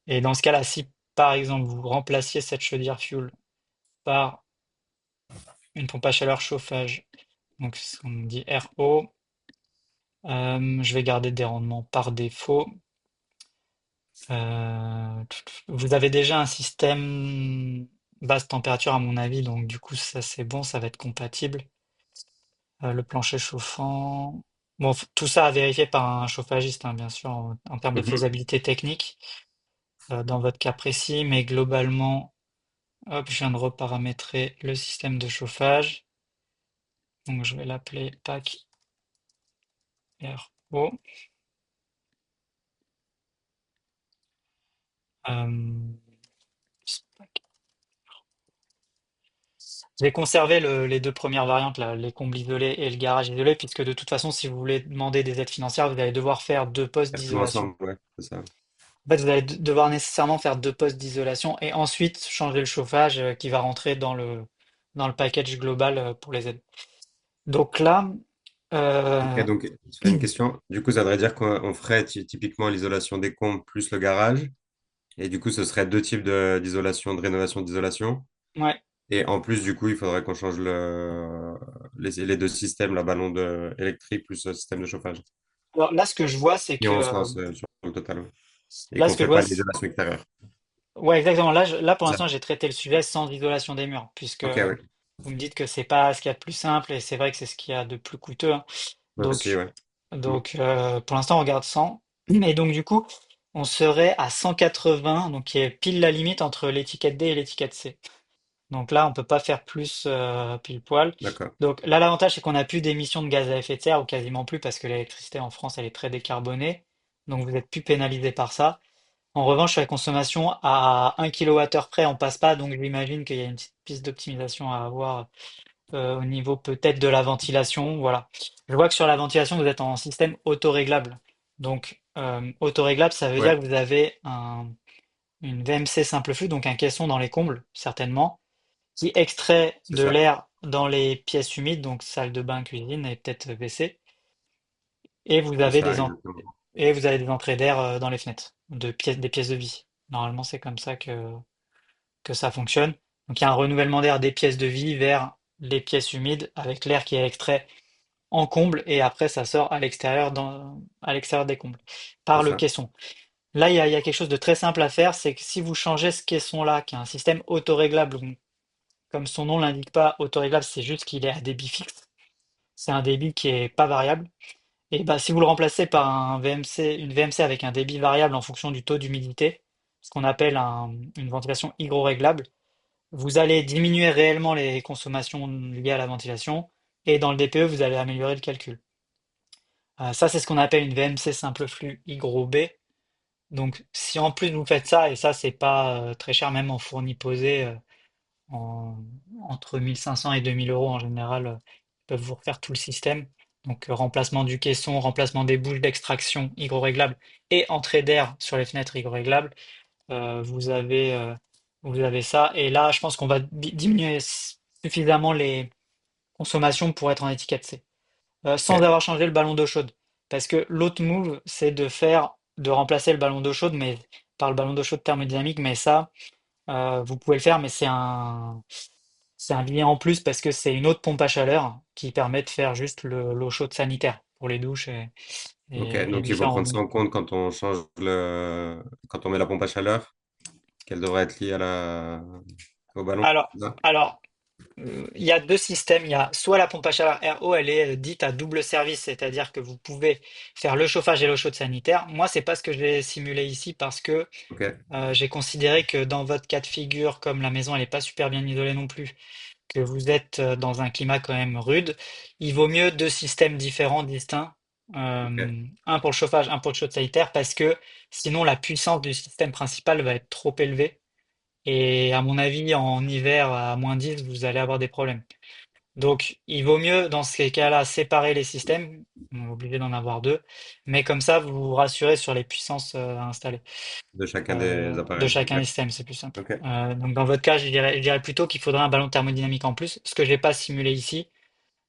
S1: et dans ce cas-là, si par exemple vous remplaciez cette chaudière fuel par une pompe à chaleur chauffage, donc on dit RO, je vais garder des rendements par défaut. Vous avez déjà un système basse température à mon avis, donc du coup ça c'est bon, ça va être compatible. Le plancher chauffant. Bon, tout ça à vérifier par un chauffagiste, hein, bien sûr, en termes de
S2: Mhm.
S1: faisabilité technique, dans votre cas précis, mais globalement, hop, je viens de reparamétrer le système de chauffage. Donc je vais l'appeler PAC RO. Euh, je vais conserver les deux premières variantes, là, les combles isolés et le garage isolé, puisque de toute façon, si vous voulez demander des aides financières, vous allez devoir faire deux postes
S2: Faire tout
S1: d'isolation.
S2: ensemble, ouais, c'est ça.
S1: En fait, vous allez devoir nécessairement faire deux postes d'isolation et ensuite changer le chauffage qui va rentrer dans le package global pour les aides. Donc là,
S2: Ok,
S1: euh,
S2: donc, je fais une question. Du coup, ça voudrait dire qu'on ferait typiquement l'isolation des combles plus le garage. Et du coup, ce serait deux types d'isolation, de rénovation d'isolation.
S1: ouais.
S2: Et en plus, du coup, il faudrait qu'on change les deux systèmes, la électrique plus le système de chauffage.
S1: Alors là, ce que je vois, c'est
S2: Et
S1: que
S2: on se lance sur le total. Ouais. Et
S1: là,
S2: qu'on
S1: ce que
S2: fait
S1: je vois,
S2: pas l'isolation extérieure.
S1: ouais, exactement. Là, pour
S2: C'est
S1: l'instant,
S2: ça.
S1: j'ai traité le sujet sans isolation des murs, puisque
S2: Ok, ouais.
S1: vous me dites que c'est pas ce qu'il y a de plus simple et c'est vrai que c'est ce qu'il y a de plus coûteux, hein.
S2: Ouais, aussi,
S1: Donc,
S2: ouais. Mm.
S1: pour l'instant, on regarde 100. Et donc, du coup, on serait à 180, donc qui est pile la limite entre l'étiquette D et l'étiquette C. Donc là, on peut pas faire plus pile poil.
S2: D'accord.
S1: Donc là, l'avantage, c'est qu'on n'a plus d'émissions de gaz à effet de serre, ou quasiment plus, parce que l'électricité en France, elle est très décarbonée. Donc vous êtes plus pénalisé par ça. En revanche, sur la consommation, à 1 kWh près, on passe pas. Donc j'imagine qu'il y a une petite piste d'optimisation à avoir au niveau peut-être de la ventilation. Voilà. Je vois que sur la ventilation, vous êtes en système autoréglable. Donc autoréglable, ça veut dire
S2: Ouais,
S1: que vous avez une VMC simple flux, donc un caisson dans les combles, certainement, qui extrait
S2: c'est
S1: de
S2: ça.
S1: l'air dans les pièces humides, donc salle de bain, cuisine et peut-être WC, et vous
S2: C'est
S1: avez
S2: ça, exactement.
S1: des entrées d'air dans les fenêtres, des pièces de vie. Normalement, c'est comme ça que ça fonctionne. Donc il y a un renouvellement d'air des pièces de vie vers les pièces humides avec l'air qui est extrait en comble et après ça sort à l'extérieur des combles
S2: C'est
S1: par le
S2: ça.
S1: caisson. Là, il y a quelque chose de très simple à faire, c'est que si vous changez ce caisson-là, qui est un système autoréglable, comme son nom l'indique pas, autoréglable, c'est juste qu'il est à débit fixe. C'est un débit qui est pas variable. Et bah, si vous le remplacez par une VMC avec un débit variable en fonction du taux d'humidité, ce qu'on appelle une ventilation hygroréglable, vous allez diminuer réellement les consommations liées à la ventilation. Et dans le DPE, vous allez améliorer le calcul. Ça, c'est ce qu'on appelle une VMC simple flux hygro B. Donc, si en plus vous faites ça, et ça, c'est pas très cher, même en fourni posé, en- entre 1500 et 2000 euros en général, ils peuvent vous refaire tout le système. Donc, remplacement du caisson, remplacement des bouches d'extraction hygroréglables et entrée d'air sur les fenêtres hygroréglables. Euh, vous avez, euh, vous avez ça. Et là, je pense qu'on va diminuer suffisamment les consommations pour être en étiquette C. Sans
S2: Ok,
S1: avoir changé le ballon d'eau chaude. Parce que l'autre move, c'est de remplacer le ballon d'eau chaude, mais par le ballon d'eau chaude thermodynamique. Mais ça, vous pouvez le faire, mais c'est un lien en plus parce que c'est une autre pompe à chaleur qui permet de faire juste l'eau chaude sanitaire pour les douches
S2: ok.
S1: et
S2: Donc
S1: lui
S2: il faut
S1: faire
S2: prendre ça en compte quand on change quand on met la pompe à chaleur, qu'elle devrait être liée au ballon.
S1: Alors,
S2: C'est ça.
S1: alors, il y a deux systèmes. Il y a soit la pompe à chaleur RO, elle est dite à double service, c'est-à-dire que vous pouvez faire le chauffage et l'eau chaude sanitaire. Moi, c'est pas ce que j'ai simulé ici parce que
S2: Ok,
S1: j'ai considéré que dans votre cas de figure, comme la maison elle est pas super bien isolée non plus, que vous êtes dans un climat quand même rude, il vaut mieux deux systèmes différents, distincts,
S2: ok.
S1: un pour le chauffage, un pour le chaude sanitaire, parce que sinon la puissance du système principal va être trop élevée. Et à mon avis, en hiver à -10, vous allez avoir des problèmes. Donc, il vaut mieux, dans ces cas-là, séparer les systèmes. On est obligé d'en avoir deux. Mais comme ça, vous vous rassurez sur les puissances à installer
S2: De chacun des
S1: de
S2: appareils.
S1: chacun des
S2: Ok,
S1: systèmes, c'est plus simple.
S2: ok.
S1: Donc, dans votre cas, je dirais plutôt qu'il faudrait un ballon thermodynamique en plus, ce que j'ai pas simulé ici.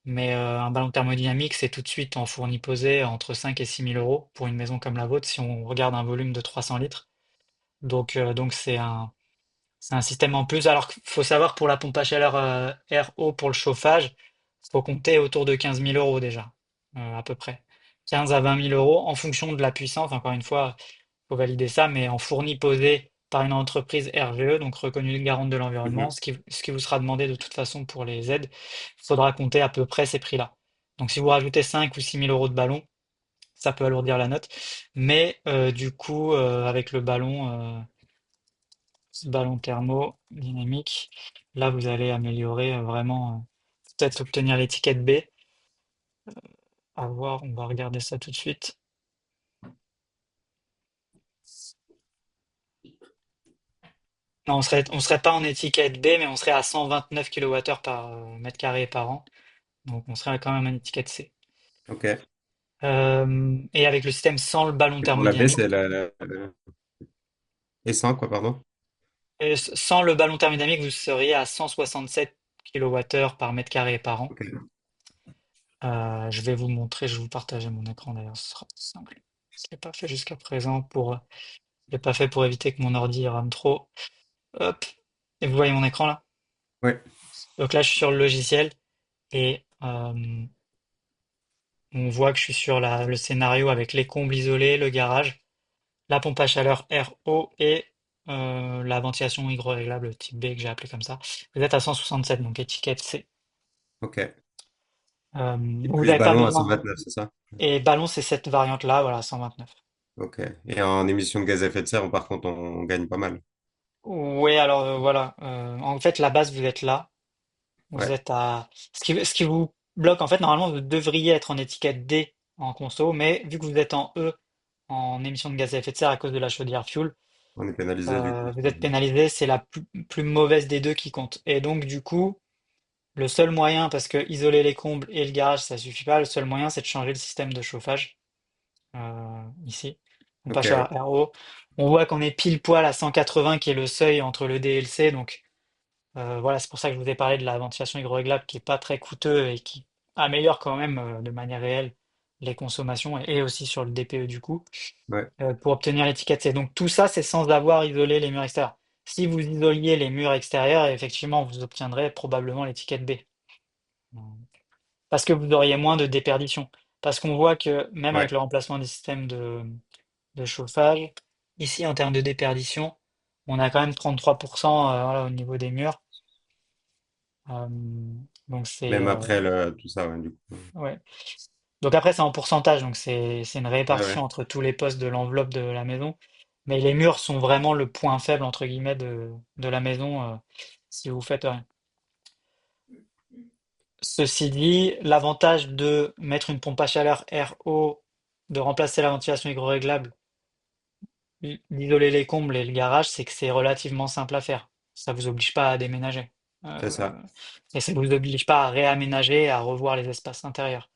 S1: Mais un ballon thermodynamique, c'est tout de suite en fourni posé entre 5 et 6 000 euros pour une maison comme la vôtre si on regarde un volume de 300 litres. Donc c'est un système en plus. Alors qu'il faut savoir pour la pompe à chaleur RO pour le chauffage, il faut compter autour de 15 000 euros déjà, à peu près. 15 à 20 000 euros en fonction de la puissance. Encore une fois, il faut valider ça, mais en fourni posé par une entreprise RGE, donc reconnue garante de l'environnement,
S2: Mhm.
S1: ce qui vous sera demandé de toute façon pour les aides, il faudra compter à peu près ces prix-là. Donc si vous rajoutez 5 ou 6 000 euros de ballon, ça peut alourdir la note. Mais du coup, avec le ballon thermodynamique. Là, vous allez améliorer vraiment, peut-être obtenir l'étiquette B. À voir, on va regarder ça tout de suite. Non, on serait pas en étiquette B, mais on serait à 129 kWh par mètre carré par an. Donc, on serait quand même en étiquette C.
S2: Ok.
S1: Et avec le système sans le ballon
S2: Et pour la baie, c'est
S1: thermodynamique,
S2: et sans quoi, pardon?
S1: sans le ballon thermodynamique, vous seriez à 167 kWh par mètre carré par an.
S2: Ok.
S1: Je vais vous montrer, je vais vous partager mon écran d'ailleurs, ce sera plus simple. Je l'ai pas fait jusqu'à présent je l'ai pas fait pour éviter que mon ordi rame trop. Hop. Et vous voyez mon écran là?
S2: Ouais.
S1: Donc là, je suis sur le logiciel et on voit que je suis sur le scénario avec les combles isolés, le garage, la pompe à chaleur RO et la ventilation hygroréglable type B que j'ai appelé comme ça. Vous êtes à 167, donc étiquette C.
S2: Ok. Et
S1: Vous
S2: plus
S1: n'avez pas
S2: ballon à
S1: besoin.
S2: 129, c'est ça?
S1: Et ballon, c'est cette variante-là, voilà, 129.
S2: Ok. Et en émissions de gaz à effet de serre, par contre, on gagne pas mal.
S1: Ouais, alors voilà. En fait, la base, vous êtes là. Vous
S2: Ouais,
S1: êtes à. Ce qui vous bloque, en fait, normalement, vous devriez être en étiquette D en conso, mais vu que vous êtes en E en émissions de gaz à effet de serre à cause de la chaudière fuel,
S2: on est pénalisé du coup.
S1: vous êtes pénalisé, c'est la plus mauvaise des deux qui compte. Et donc, du coup, le seul moyen, parce que isoler les combles et le garage, ça suffit pas, le seul moyen, c'est de changer le système de chauffage. Ici,
S2: Ok,
S1: pompage
S2: ouais.
S1: à RO. On voit qu'on est pile poil à 180 qui est le seuil entre le D et le C, donc voilà, c'est pour ça que je vous ai parlé de la ventilation hygroréglable qui est pas très coûteux et qui améliore quand même de manière réelle les consommations et aussi sur le DPE du coup
S2: Ouais,
S1: pour obtenir l'étiquette C. Donc tout ça, c'est sans avoir isolé les murs extérieurs. Si vous isoliez les murs extérieurs, effectivement, vous obtiendrez probablement l'étiquette B. Euh, Parce que vous auriez moins de déperdition. Parce qu'on voit que même avec
S2: ouais.
S1: le remplacement des systèmes de chauffage, ici en termes de déperdition, on a quand même 33% voilà, au niveau des murs. Euh, donc c'est
S2: Même après tout ça, ouais, du coup.
S1: ouais. Donc après c'est en pourcentage, donc c'est une
S2: Ouais,
S1: répartition
S2: ouais.
S1: entre tous les postes de l'enveloppe de la maison. Mais les murs sont vraiment le point faible entre guillemets de la maison si vous faites rien. Ceci dit, l'avantage de mettre une pompe à chaleur RO, de remplacer la ventilation hygroréglable, d'isoler les combles et le garage, c'est que c'est relativement simple à faire. Ça vous oblige pas à déménager.
S2: C'est
S1: Euh,
S2: ça.
S1: et ça vous oblige pas à réaménager, à revoir les espaces intérieurs.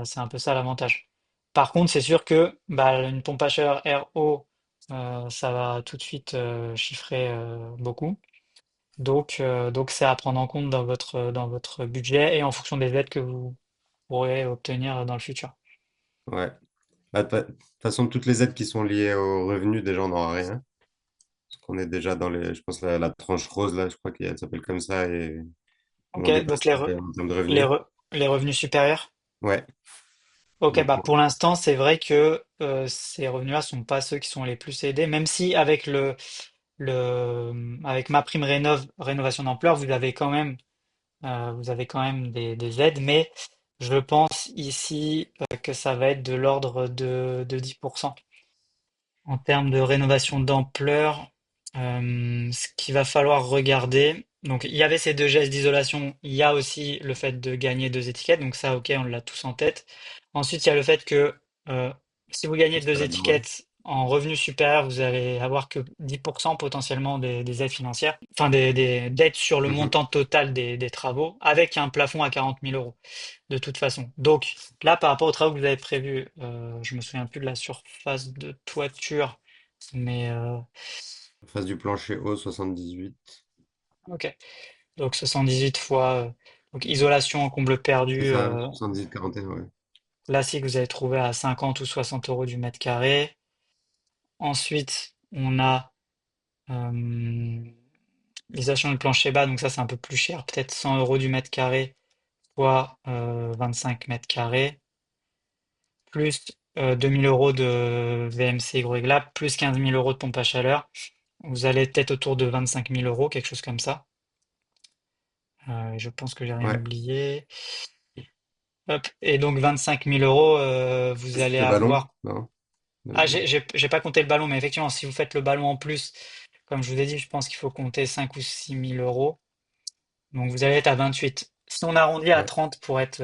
S1: C'est un peu ça l'avantage. Par contre, c'est sûr que bah, une pompe à chaleur RO, ça va tout de suite chiffrer beaucoup. Donc c'est à prendre en compte dans votre budget et en fonction des aides que vous pourrez obtenir dans le futur.
S2: Ouais. Bah, de toute façon, toutes les aides qui sont liées au revenu, déjà, on n'aura rien. Parce qu'on est déjà dans je pense, la tranche rose, là, je crois qu'elle s'appelle comme ça, et où
S1: Ok,
S2: on
S1: donc
S2: dépasse en termes de
S1: les,
S2: revenus.
S1: re- les revenus supérieurs.
S2: Ouais.
S1: Ok,
S2: Donc,
S1: bah pour l'instant, c'est vrai que ces revenus-là sont pas ceux qui sont les plus aidés, même si avec avec ma prime rénovation d'ampleur, vous avez quand même des aides, mais je pense ici que ça va être de l'ordre de 10%. En termes de rénovation d'ampleur, ce qu'il va falloir regarder, donc il y avait ces deux gestes d'isolation, il y a aussi le fait de gagner deux étiquettes, donc ça, ok, on l'a tous en tête. Ensuite, il y a le fait que euh, si vous gagnez
S2: c'est
S1: deux
S2: là-dedans, ouais.
S1: étiquettes en revenu supérieur, vous allez avoir que 10% potentiellement des aides financières, enfin d'aides sur le
S2: Mhm.
S1: montant total des travaux, avec un plafond à 40 000 euros de toute façon. Donc là, par rapport aux travaux que vous avez prévus, je me souviens plus de la surface de toiture, mais
S2: Face du plancher haut, 78.
S1: ok. Donc 78 fois donc isolation en comble
S2: C'est
S1: perdu
S2: ça, 78, 41, ouais.
S1: classique, vous allez trouver à 50 ou 60 euros du mètre carré. Ensuite, on a l'isolation du plancher bas, donc ça c'est un peu plus cher, peut-être 100 euros du mètre carré fois 25 mètres carrés, plus 2000 euros de VMC réglable, plus 15 000 euros de pompe à chaleur. Vous allez peut-être autour de 25 000 euros, quelque chose comme ça. Je pense que j'ai rien
S2: Ouais.
S1: oublié. Hop. Et donc 25 000 euros, vous allez
S2: Le ballon?
S1: avoir.
S2: Non.
S1: Ah, j'ai pas compté le ballon, mais effectivement, si vous faites le ballon en plus, comme je vous ai dit, je pense qu'il faut compter 5 ou 6 000 euros. Donc vous allez être à 28. Si on arrondit à
S2: Ouais.
S1: 30 pour être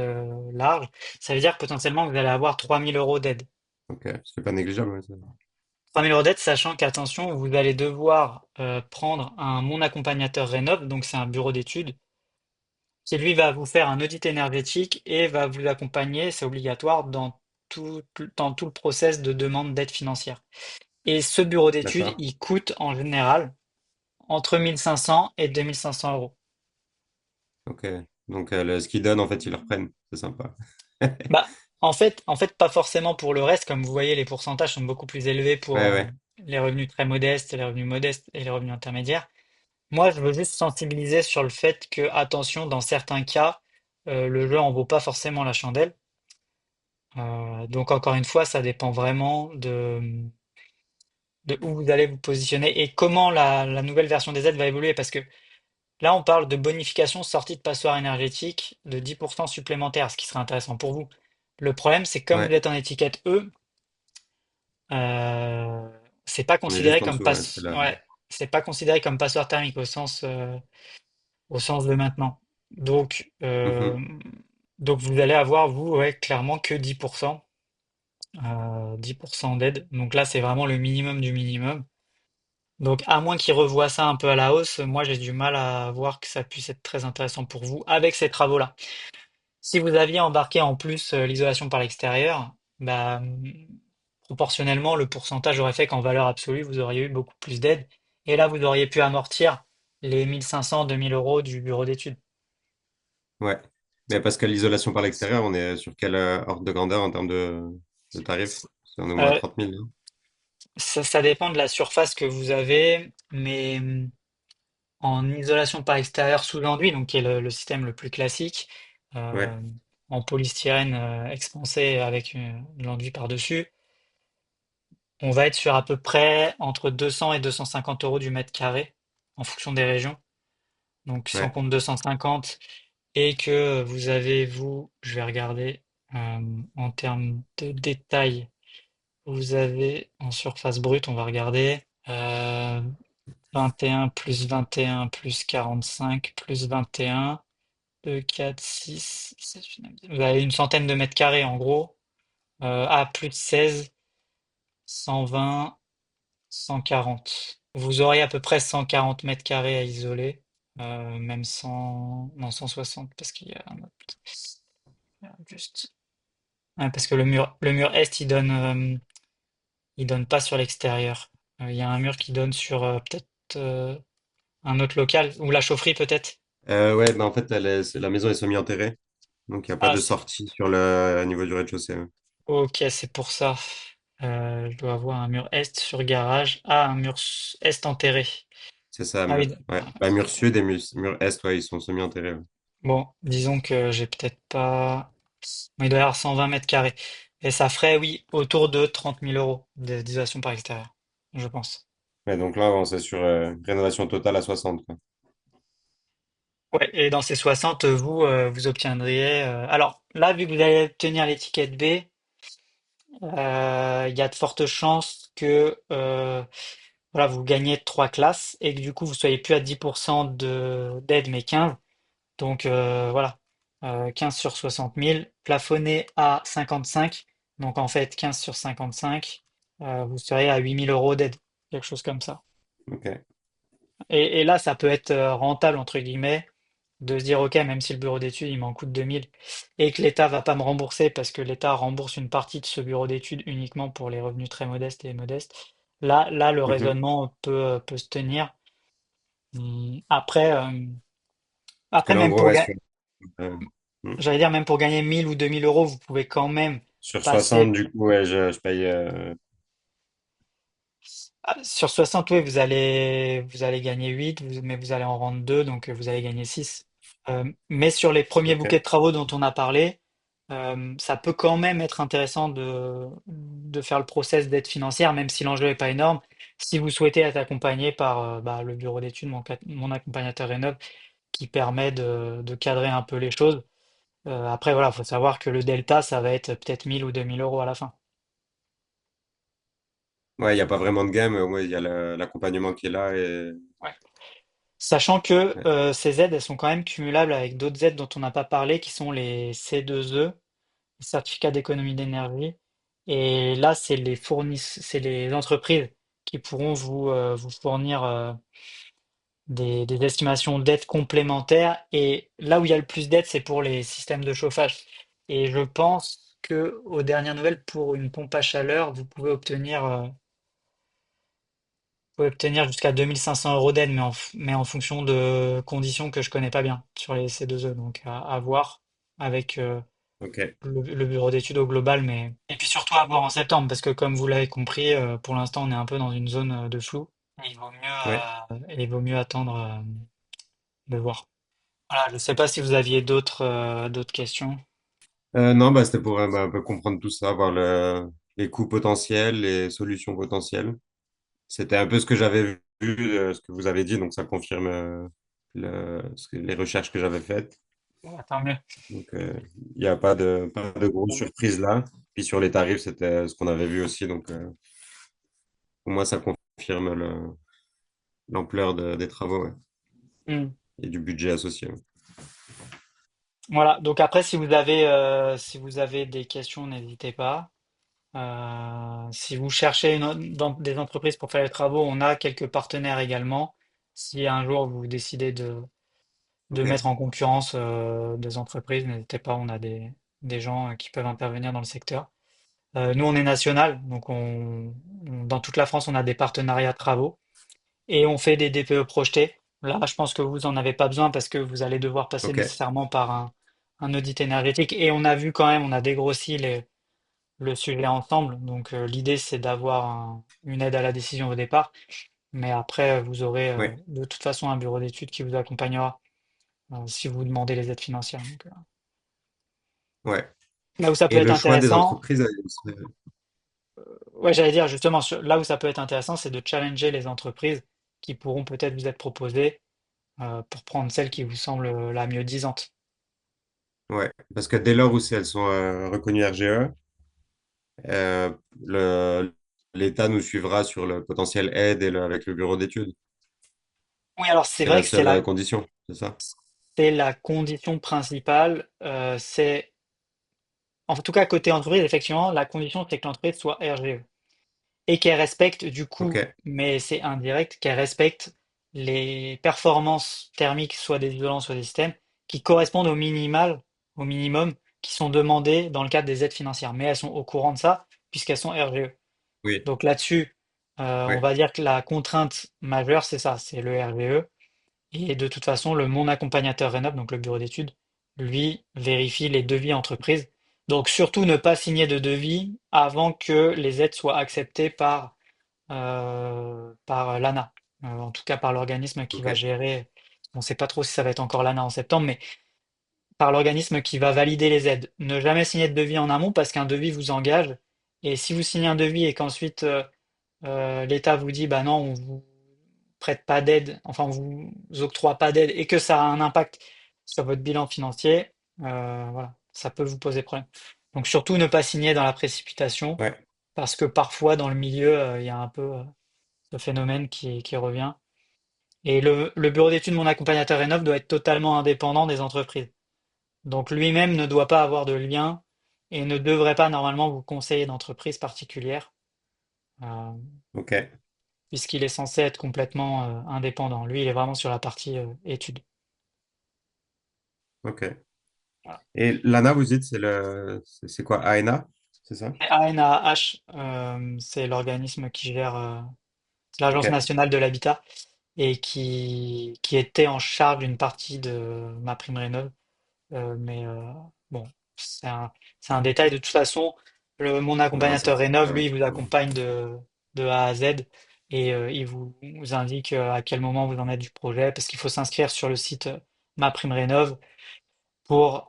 S1: large, ça veut dire que potentiellement vous allez avoir 3 000 euros d'aide.
S2: Ok. C'est pas négligeable, ouais, ça.
S1: 3 000 euros d'aide, sachant qu'attention, vous allez devoir prendre un mon accompagnateur Rénov', donc c'est un bureau d'études, qui lui va vous faire un audit énergétique et va vous accompagner, c'est obligatoire, dans tout le process de demande d'aide financière. Et ce bureau d'études,
S2: D'accord.
S1: il coûte en général entre 1 500 et 2 500 euros.
S2: Ok. Donc, ce qu'ils donnent, en fait, ils le reprennent. C'est sympa.
S1: Bah, en fait, pas forcément pour le reste, comme vous voyez, les pourcentages sont beaucoup plus élevés pour
S2: Ouais, ouais.
S1: les revenus très modestes, les revenus modestes et les revenus intermédiaires. Moi, je veux juste sensibiliser sur le fait que, attention, dans certains cas, le jeu en vaut pas forcément la chandelle. Donc encore une fois, ça dépend vraiment de où vous allez vous positionner et comment la nouvelle version des aides va évoluer. Parce que là, on parle de bonification sortie de passoire énergétique de 10% supplémentaire, ce qui serait intéressant pour vous. Le problème, c'est que comme vous
S2: Ouais.
S1: êtes en étiquette E, euh, c'est pas
S2: On est
S1: considéré
S2: juste en
S1: comme
S2: dessous, ouais. C'est
S1: ouais, c'est pas considéré comme passoire thermique au sens de maintenant. Donc,
S2: Mhm.
S1: donc vous allez avoir, vous, ouais, clairement que 10% d'aide. Donc là, c'est vraiment le minimum du minimum. Donc, à moins qu'ils revoient ça un peu à la hausse, moi, j'ai du mal à voir que ça puisse être très intéressant pour vous avec ces travaux-là. Si vous aviez embarqué en plus l'isolation par l'extérieur, bah, proportionnellement, le pourcentage aurait fait qu'en valeur absolue, vous auriez eu beaucoup plus d'aide. Et là, vous auriez pu amortir les 1500, 2000 euros du bureau d'études.
S2: Ouais. Mais parce que l'isolation par l'extérieur, on est sur quelle ordre de grandeur en termes de tarifs? On est au moins à
S1: Euh,
S2: 30 000, non?
S1: ça dépend de la surface que vous avez, mais en isolation par extérieur sous l'enduit, donc qui est le système le plus classique,
S2: Ouais.
S1: euh, en polystyrène expansé avec de l'enduit par-dessus, on va être sur à peu près entre 200 et 250 euros du mètre carré en fonction des régions. Donc si on
S2: Ouais.
S1: compte 250 et que vous avez, vous, je vais regarder en termes de détail, vous avez en surface brute, on va regarder 21 plus 21 plus 45 plus 21, 2, 4, 6, vous avez une centaine de mètres carrés en gros, plus 16, 120, 140. Vous aurez à peu près 140 mètres carrés à isoler, même 100, non 160 parce qu'il y a un autre, juste, ouais, parce que le mur est, il donne pas sur l'extérieur. Il y a un mur qui donne sur peut-être un autre local ou la chaufferie peut-être.
S2: Ouais, bah en fait, la maison est semi-enterrée, donc il n'y a pas
S1: Ah,
S2: de sortie sur le niveau du rez-de-chaussée. Ouais.
S1: ok, c'est pour ça. Je dois avoir un mur est sur garage. Ah, un mur est enterré.
S2: C'est ça,
S1: Ah
S2: mur.
S1: oui.
S2: Ouais. Bah, mur sud et mur est, ouais, ils sont semi-enterrés. Ouais.
S1: Bon, disons que j'ai peut-être pas. Mais il doit y avoir 120 mètres carrés. Et ça ferait, oui, autour de 30 000 euros d'isolation par extérieur, je pense.
S2: Ouais, donc là, on est sur rénovation totale à 60, quoi.
S1: Ouais, et dans ces 60, vous, vous obtiendriez. Alors là, vu que vous allez obtenir l'étiquette B, il y a de fortes chances que voilà, vous gagnez 3 classes et que du coup, vous soyez plus à 10% d'aide, mais 15. Donc voilà, 15 sur 60 000, plafonné à 55. Donc en fait, 15 sur 55, vous serez à 8 000 euros d'aide, quelque chose comme ça.
S2: Ok.
S1: Et là, ça peut être rentable, entre guillemets, de se dire, OK, même si le bureau d'études, il m'en coûte 2 000 et que l'État va pas me rembourser parce que l'État rembourse une partie de ce bureau d'études uniquement pour les revenus très modestes et modestes. Là, le
S2: Mhm.
S1: raisonnement peut se tenir. Après,
S2: Parce que
S1: après,
S2: là, en
S1: même
S2: gros,
S1: pour,
S2: ouais,
S1: ga-
S2: euh, hmm.
S1: j'allais dire, même pour gagner 1000 ou 2000 euros, vous pouvez quand même
S2: Sur 60,
S1: passer.
S2: du coup, ouais, je paye.
S1: Sur 60, oui, vous allez gagner 8, mais vous allez en rendre 2, donc vous allez gagner 6. Mais sur les premiers bouquets
S2: Ok.
S1: de travaux dont on a parlé, ça peut quand même être intéressant de faire le process d'aide financière, même si l'enjeu n'est pas énorme. Si vous souhaitez être accompagné par le bureau d'études, mon accompagnateur Rénov, qui permet de cadrer un peu les choses. Après, voilà, il faut savoir que le delta, ça va être peut-être 1000 ou 2000 euros à la fin.
S2: Ouais, il n'y a pas vraiment de gamme, mais au moins, il y a l'accompagnement qui est là.
S1: Ouais. Sachant que
S2: Ouais.
S1: ces aides, elles sont quand même cumulables avec d'autres aides dont on n'a pas parlé, qui sont les C2E, les certificats d'économie d'énergie. Et là, c'est les entreprises qui pourront vous fournir des estimations d'aides complémentaires. Et là où il y a le plus d'aides, c'est pour les systèmes de chauffage. Et je pense que, aux dernières nouvelles, pour une pompe à chaleur, vous pouvez obtenir jusqu'à 2500 euros d'aide, mais en fonction de conditions que je connais pas bien sur les C2E. Donc à voir avec
S2: Ok.
S1: le bureau d'études au global. Et puis surtout à voir en septembre, parce que comme vous l'avez compris, pour l'instant on est un peu dans une zone de flou.
S2: Ouais.
S1: Et il vaut mieux attendre de voir. Voilà, je ne sais pas si vous aviez d'autres questions.
S2: Non, bah, c'était pour bah, un peu comprendre tout ça, voir les coûts potentiels, les solutions potentielles. C'était un peu ce que j'avais vu, ce que vous avez dit, donc ça confirme les recherches que j'avais faites.
S1: Ouais, tant mieux.
S2: Donc, il n'y a pas de grosses surprises là. Puis sur les tarifs, c'était ce qu'on avait vu aussi. Donc, pour moi, ça confirme l'ampleur des travaux, ouais,
S1: Hmm.
S2: et du budget associé. Ouais.
S1: Voilà. Donc après, si vous avez des questions, n'hésitez pas. Si vous cherchez dans des entreprises pour faire les travaux, on a quelques partenaires également. Si un jour vous décidez de
S2: Ok,
S1: mettre en concurrence des entreprises, n'hésitez pas, on a des gens qui peuvent intervenir dans le secteur. Nous, on est national, donc dans toute la France, on a des partenariats travaux et on fait des DPE projetés. Là, je pense que vous en avez pas besoin parce que vous allez devoir passer
S2: ok,
S1: nécessairement par un audit énergétique. Et on a vu quand même, on a dégrossi le sujet ensemble. Donc, l'idée, c'est d'avoir une aide à la décision au départ. Mais après, vous aurez
S2: ouais,
S1: de toute façon un bureau d'études qui vous accompagnera si vous demandez les aides financières. Donc,
S2: ouais.
S1: là où ça peut
S2: Et
S1: être
S2: le choix des
S1: intéressant,
S2: entreprises,
S1: ouais, j'allais dire justement, là où ça peut être intéressant, c'est de challenger les entreprises qui pourront peut-être vous être proposées pour prendre celle qui vous semble la mieux disante.
S2: ouais, parce que dès lors où elles sont reconnues RGE, euh, l'État nous suivra sur le potentiel aide avec le bureau d'études.
S1: Oui, alors c'est
S2: C'est
S1: vrai
S2: la
S1: que
S2: seule condition, c'est ça?
S1: c'est la condition principale. C'est en tout cas côté entreprise, effectivement, la condition c'est que l'entreprise soit RGE. Et qu'elle respecte du
S2: Ok,
S1: coup, mais c'est indirect, qu'elle respecte les performances thermiques, soit des isolants, soit des systèmes, qui correspondent au minimum, qui sont demandés dans le cadre des aides financières. Mais elles sont au courant de ça, puisqu'elles sont RGE.
S2: oui,
S1: Donc là-dessus, on
S2: ouais,
S1: va dire que la contrainte majeure, c'est ça, c'est le RGE. Et de toute façon, mon accompagnateur Rénov, donc le bureau d'études, lui vérifie les devis entreprises. Donc surtout ne pas signer de devis avant que les aides soient acceptées par l'ANA, en tout cas par l'organisme qui
S2: ok,
S1: va gérer. On ne sait pas trop si ça va être encore l'ANA en septembre, mais par l'organisme qui va valider les aides. Ne jamais signer de devis en amont parce qu'un devis vous engage. Et si vous signez un devis et qu'ensuite l'État vous dit bah non, on vous prête pas d'aide, enfin on vous octroie pas d'aide et que ça a un impact sur votre bilan financier, voilà, ça peut vous poser problème. Donc surtout ne pas signer dans la précipitation
S2: ouais,
S1: parce que parfois dans le milieu il y a un peu ce phénomène qui revient. Et le bureau d'études Mon Accompagnateur Rénov doit être totalement indépendant des entreprises. Donc lui-même ne doit pas avoir de lien et ne devrait pas normalement vous conseiller d'entreprise particulière, euh,
S2: ok,
S1: puisqu'il est censé être complètement indépendant. Lui, il est vraiment sur la partie études.
S2: ok.
S1: Voilà.
S2: Et l'ANA, vous dites, c'est quoi, ANA? C'est ça?
S1: Et ANAH, c'est l'organisme qui gère, c'est l'Agence
S2: Ok,
S1: nationale de l'habitat et qui était en charge d'une partie de ma prime rénov. Mais bon, c'est un, c'est un détail. De toute façon, mon
S2: non, ça
S1: accompagnateur
S2: c'est
S1: Rénov,
S2: pas.
S1: lui, il vous accompagne de A à Z et il vous indique à quel moment vous en êtes du projet parce qu'il faut s'inscrire sur le site Ma Prime Rénov pour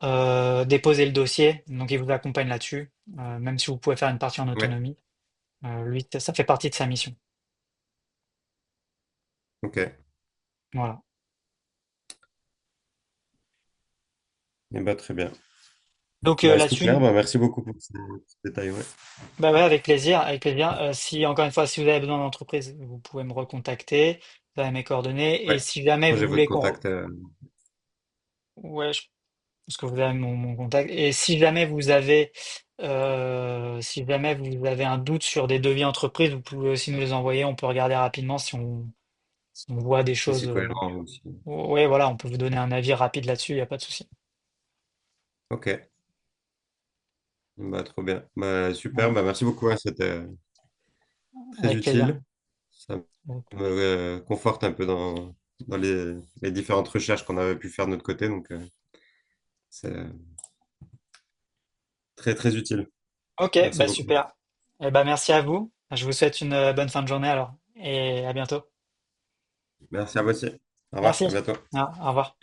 S1: déposer le dossier. Donc, il vous accompagne là-dessus, même si vous pouvez faire une partie en
S2: Ouais,
S1: autonomie. Lui, ça fait partie de sa mission.
S2: ok.
S1: Voilà.
S2: Et bah, très bien.
S1: Donc
S2: C'est tout clair.
S1: là-dessus,
S2: Bah, merci beaucoup pour ces détails. Ouais.
S1: bah ouais, avec plaisir, avec plaisir. Si encore une fois, si vous avez besoin d'entreprise, vous pouvez me recontacter. Vous avez mes coordonnées. Et
S2: Ouais.
S1: si jamais
S2: Moi,
S1: vous
S2: j'ai votre
S1: voulez
S2: contact.
S1: ouais, je pense que vous avez mon contact. Et si jamais vous avez, si jamais vous avez un doute sur des devis entreprises, vous pouvez aussi nous les envoyer. On peut regarder rapidement si on voit des
S2: Si
S1: choses.
S2: c'est cohérent aussi.
S1: Ouais, voilà, on peut vous donner un avis rapide là-dessus. Il n'y a pas de souci.
S2: Ok. Bah, trop bien. Bah, super.
S1: Voilà,
S2: Bah, merci beaucoup. Hein, c'était très
S1: avec plaisir.
S2: utile. Ça me conforte un peu dans les différentes recherches qu'on avait pu faire de notre côté. Donc, c'est très, très utile.
S1: Ok,
S2: Merci
S1: bah
S2: beaucoup.
S1: super. Eh ben merci à vous. Je vous souhaite une bonne fin de journée alors. Et à bientôt.
S2: Merci à vous aussi. Au revoir.
S1: Merci.
S2: À bientôt.
S1: Au revoir.